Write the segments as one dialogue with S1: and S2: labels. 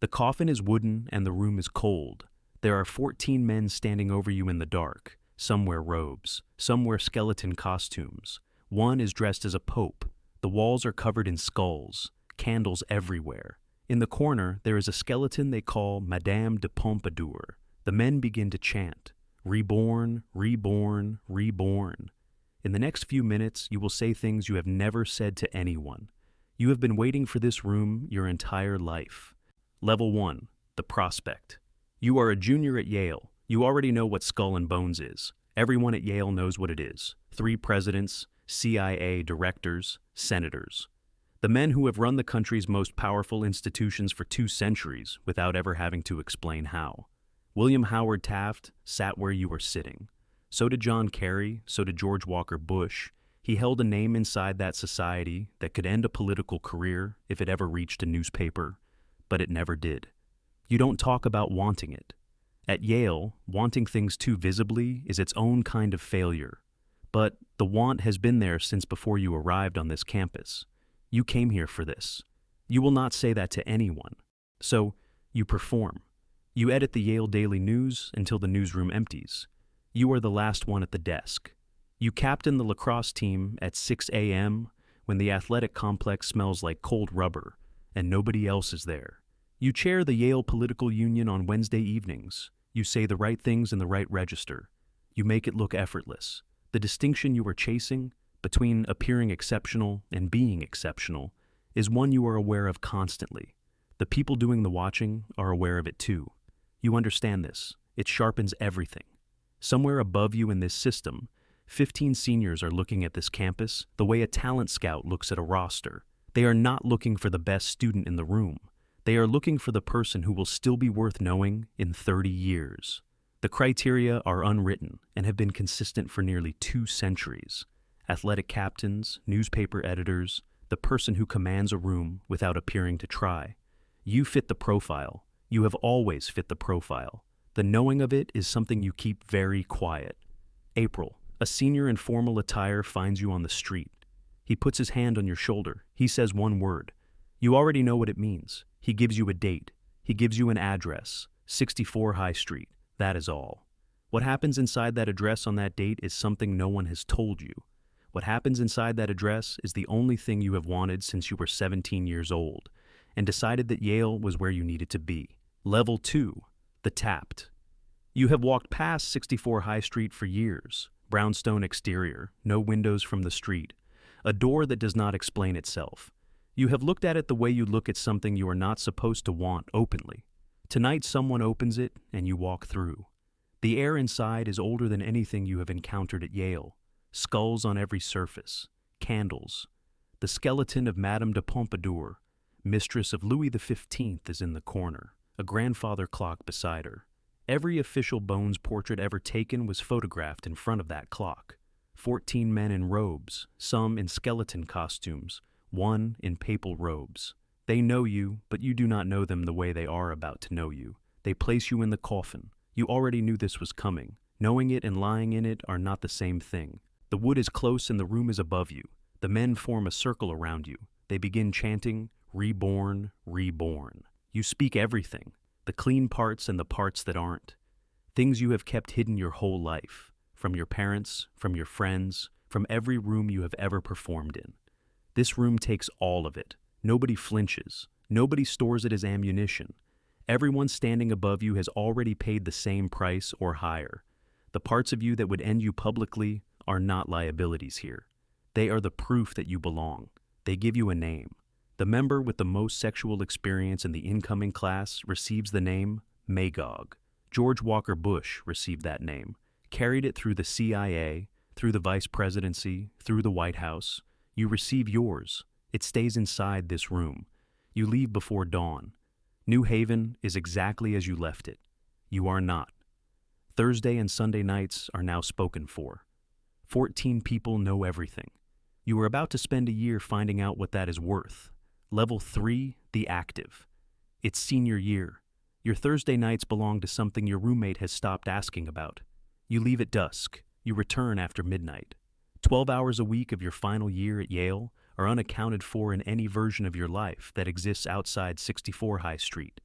S1: The coffin is wooden and the room is cold. There are 14 men standing over you in the dark. Some wear robes, some wear skeleton costumes. One is dressed as a pope. The walls are covered in skulls, candles everywhere. In the corner, there is a skeleton they call Madame de Pompadour. The men begin to chant, "Reborn, reborn, reborn." In the next few minutes, you will say things you have never said to anyone. You have been waiting for this room your entire life. Level 1, the prospect. You are a junior at Yale. You already know what Skull and Bones is. Everyone at Yale knows what it is. 3 presidents, CIA directors, senators. The men who have run the country's most powerful institutions for 2 centuries without ever having to explain how. William Howard Taft sat where you were sitting. So did John Kerry, so did George Walker Bush. He held a name inside that society that could end a political career if it ever reached a newspaper, but it never did. You don't talk about wanting it. At Yale, wanting things too visibly is its own kind of failure. But the want has been there since before you arrived on this campus. You came here for this. You will not say that to anyone. So, you perform. You edit the Yale Daily News until the newsroom empties. You are the last one at the desk. You captain the lacrosse team at 6 a.m. when the athletic complex smells like cold rubber and nobody else is there. You chair the Yale Political Union on Wednesday evenings. You say the right things in the right register. You make it look effortless. The distinction you are chasing between appearing exceptional and being exceptional is one you are aware of constantly. The people doing the watching are aware of it too. You understand this. It sharpens everything. Somewhere above you in this system, 15 seniors are looking at this campus the way a talent scout looks at a roster. They are not looking for the best student in the room. They are looking for the person who will still be worth knowing in 30 years. The criteria are unwritten and have been consistent for nearly 2 centuries. Athletic captains, newspaper editors, the person who commands a room without appearing to try. You fit the profile. You have always fit the profile. The knowing of it is something you keep very quiet. April, a senior in formal attire finds you on the street. He puts his hand on your shoulder. He says one word. You already know what it means. He gives you a date. He gives you an address, 64 High Street. That is all. What happens inside that address on that date is something no one has told you. What happens inside that address is the only thing you have wanted since you were 17 years old and decided that Yale was where you needed to be. Level 2, the tapped. You have walked past 64 High Street for years. Brownstone exterior, no windows from the street. A door that does not explain itself. You have looked at it the way you look at something you are not supposed to want openly. Tonight someone opens it and you walk through. The air inside is older than anything you have encountered at Yale. Skulls on every surface. Candles. The skeleton of Madame de Pompadour, mistress of Louis XV, is in the corner. A grandfather clock beside her. Every official Bones portrait ever taken was photographed in front of that clock. 14 men in robes, some in skeleton costumes, one in papal robes. They know you, but you do not know them the way they are about to know you. They place you in the coffin. You already knew this was coming. Knowing it and lying in it are not the same thing. The wood is close and the room is above you. The men form a circle around you. They begin chanting, "Reborn, reborn." You speak everything, the clean parts and the parts that aren't. Things you have kept hidden your whole life, from your parents, from your friends, from every room you have ever performed in. This room takes all of it. Nobody flinches. Nobody stores it as ammunition. Everyone standing above you has already paid the same price or higher. The parts of you that would end you publicly are not liabilities here. They are the proof that you belong. They give you a name. The member with the most sexual experience in the incoming class receives the name Magog. George Walker Bush received that name, carried it through the CIA, through the vice presidency, through the White House. You receive yours. It stays inside this room. You leave before dawn. New Haven is exactly as you left it. You are not. Thursday and Sunday nights are now spoken for. 14 people know everything. You are about to spend a year finding out what that is worth. Level 3, the active. It's senior year. Your Thursday nights belong to something your roommate has stopped asking about. You leave at dusk. You return after midnight. 12 hours a week of your final year at Yale are unaccounted for in any version of your life that exists outside 64 High Street.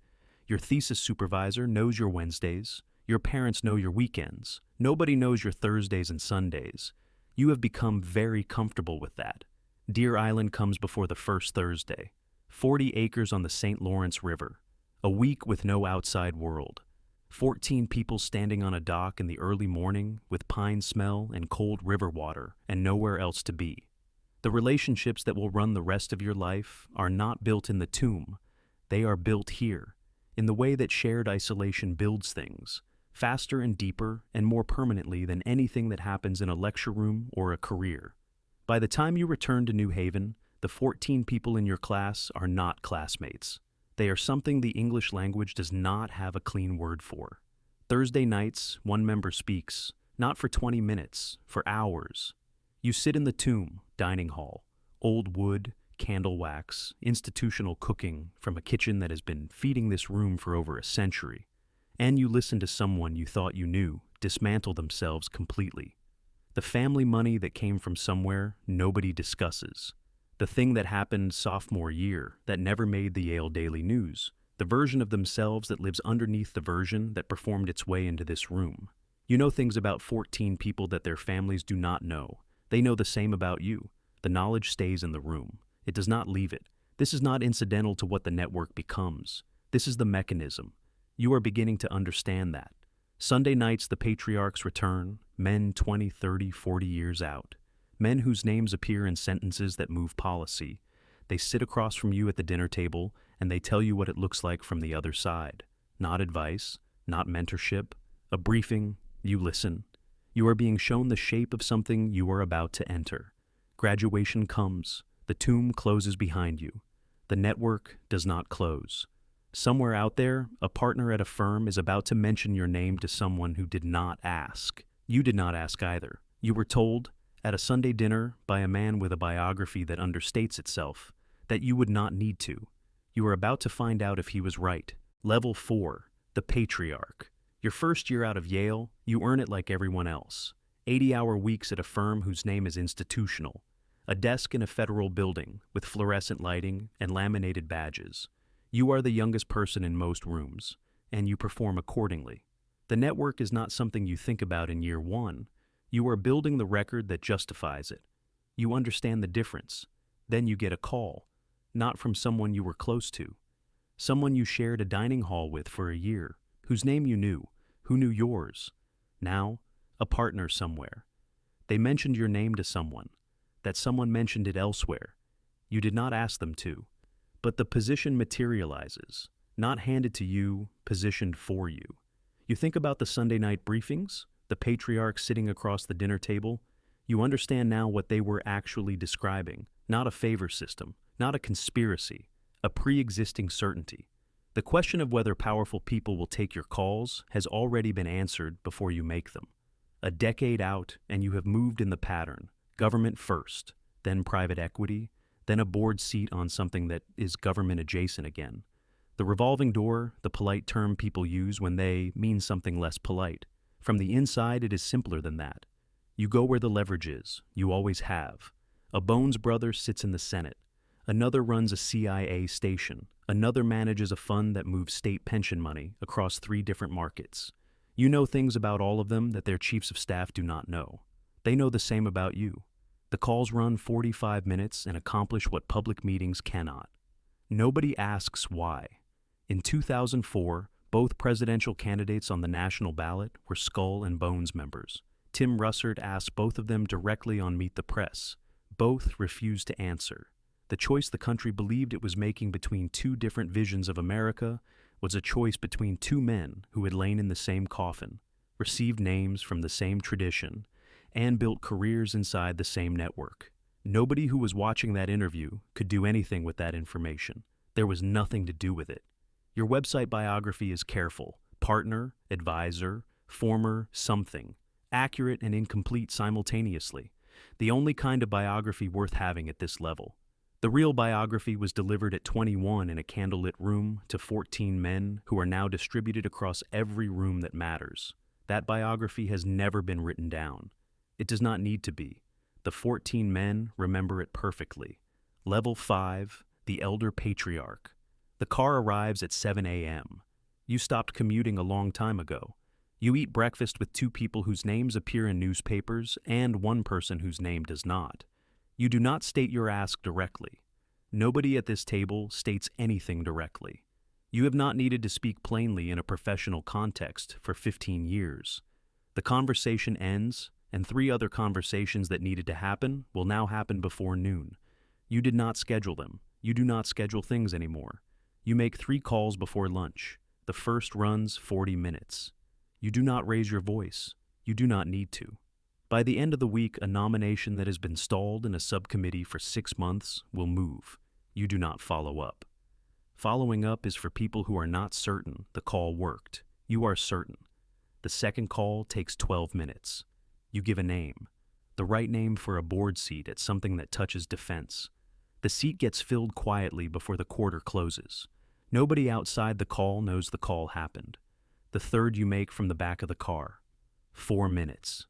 S1: Your thesis supervisor knows your Wednesdays. Your parents know your weekends. Nobody knows your Thursdays and Sundays. You have become very comfortable with that. Deer Island comes before the first Thursday. 40 acres on the St. Lawrence River. A week with no outside world. 14 people standing on a dock in the early morning with pine smell and cold river water and nowhere else to be. The relationships that will run the rest of your life are not built in the tomb. They are built here, in the way that shared isolation builds things, faster and deeper and more permanently than anything that happens in a lecture room or a career. By the time you return to New Haven, the 14 people in your class are not classmates. They are something the English language does not have a clean word for. Thursday nights, one member speaks, not for 20 minutes, for hours. You sit in the tomb, dining hall, old wood, candle wax, institutional cooking from a kitchen that has been feeding this room for over a century, and you listen to someone you thought you knew dismantle themselves completely. The family money that came from somewhere nobody discusses. The thing that happened sophomore year that never made the Yale Daily News. The version of themselves that lives underneath the version that performed its way into this room. You know things about 14 people that their families do not know. They know the same about you. The knowledge stays in the room. It does not leave it. This is not incidental to what the network becomes. This is the mechanism. You are beginning to understand that. Sunday nights the patriarchs return, men 20, 30, 40 years out. Men whose names appear in sentences that move policy. They sit across from you at the dinner table and they tell you what it looks like from the other side. Not advice, not mentorship. A briefing, you listen. You are being shown the shape of something you are about to enter. Graduation comes. The tomb closes behind you. The network does not close. Somewhere out there, a partner at a firm is about to mention your name to someone who did not ask. You did not ask either. You were told, at a Sunday dinner by a man with a biography that understates itself, that you would not need to. You are about to find out if he was right. Level 4, the Patriarch. Your first year out of Yale, you earn it like everyone else. 80-hour weeks at a firm whose name is institutional. A desk in a federal building with fluorescent lighting and laminated badges. You are the youngest person in most rooms, and you perform accordingly. The network is not something you think about in year 1. You are building the record that justifies it. You understand the difference. Then you get a call, not from someone you were close to, someone you shared a dining hall with for a year, whose name you knew, who knew yours. Now, a partner somewhere. They mentioned your name to someone. That someone mentioned it elsewhere. You did not ask them to. But the position materializes, not handed to you, positioned for you. You think about the Sunday night briefings, the patriarch sitting across the dinner table. You understand now what they were actually describing, not a favor system, not a conspiracy, a pre-existing certainty. The question of whether powerful people will take your calls has already been answered before you make them. A decade out, and you have moved in the pattern. Government first, then private equity, then a board seat on something that is government adjacent again. The revolving door, the polite term people use when they mean something less polite. From the inside, it is simpler than that. You go where the leverage is. You always have. A Bones brother sits in the Senate. Another runs a CIA station. Another manages a fund that moves state pension money across 3 different markets. You know things about all of them that their chiefs of staff do not know. They know the same about you. The calls run 45 minutes and accomplish what public meetings cannot. Nobody asks why. In 2004, both presidential candidates on the national ballot were Skull and Bones members. Tim Russert asked both of them directly on Meet the Press. Both refused to answer. The choice the country believed it was making between 2 different visions of America was a choice between 2 men who had lain in the same coffin, received names from the same tradition, and built careers inside the same network. Nobody who was watching that interview could do anything with that information. There was nothing to do with it. Your website biography is careful, partner, advisor, former, something, accurate and incomplete simultaneously. The only kind of biography worth having at this level. The real biography was delivered at 21 in a candlelit room to 14 men who are now distributed across every room that matters. That biography has never been written down. It does not need to be. The 14 men remember it perfectly. Level 5, the Elder Patriarch. The car arrives at 7 a.m. You stopped commuting a long time ago. You eat breakfast with two people whose names appear in newspapers and one person whose name does not. You do not state your ask directly. Nobody at this table states anything directly. You have not needed to speak plainly in a professional context for 15 years. The conversation ends, and 3 other conversations that needed to happen will now happen before noon. You did not schedule them. You do not schedule things anymore. You make 3 calls before lunch. The first runs 40 minutes. You do not raise your voice. You do not need to. By the end of the week, a nomination that has been stalled in a subcommittee for 6 months will move. You do not follow up. Following up is for people who are not certain the call worked. You are certain. The second call takes 12 minutes. You give a name. The right name for a board seat at something that touches defense. The seat gets filled quietly before the quarter closes. Nobody outside the call knows the call happened. The third you make from the back of the car. 4 minutes.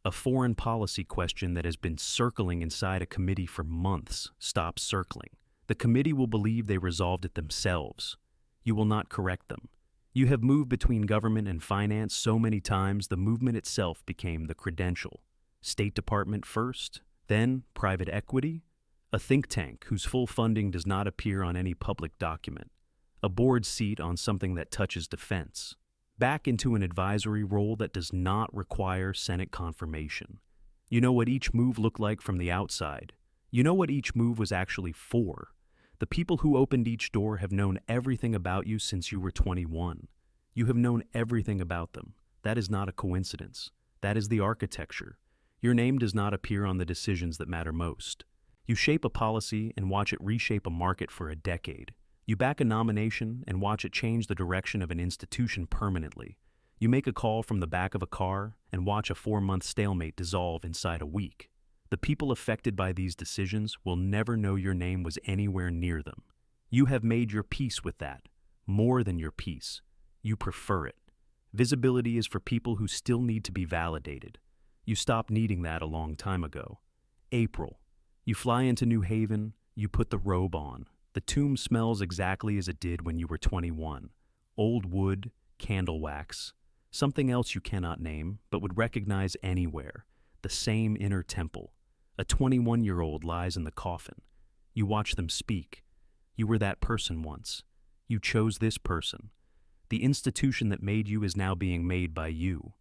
S1: A foreign policy question that has been circling inside a committee for months stops circling. The committee will believe they resolved it themselves. You will not correct them. You have moved between government and finance so many times the movement itself became the credential. State Department first, then private equity, a think tank whose full funding does not appear on any public document, a board seat on something that touches defense, back into an advisory role that does not require Senate confirmation. You know what each move looked like from the outside. You know what each move was actually for. The people who opened each door have known everything about you since you were 21. You have known everything about them. That is not a coincidence. That is the architecture. Your name does not appear on the decisions that matter most. You shape a policy and watch it reshape a market for a decade. You back a nomination and watch it change the direction of an institution permanently. You make a call from the back of a car and watch a 4-month stalemate dissolve inside a week. The people affected by these decisions will never know your name was anywhere near them. You have made your peace with that, more than your peace. You prefer it. Visibility is for people who still need to be validated. You stopped needing that a long time ago. April. You fly into New Haven, you put the robe on. The tomb smells exactly as it did when you were 21. Old wood, candle wax, something else you cannot name, but would recognize anywhere. The same inner temple. A 21-year-old lies in the coffin. You watch them speak. You were that person once. You chose this person. The institution that made you is now being made by you.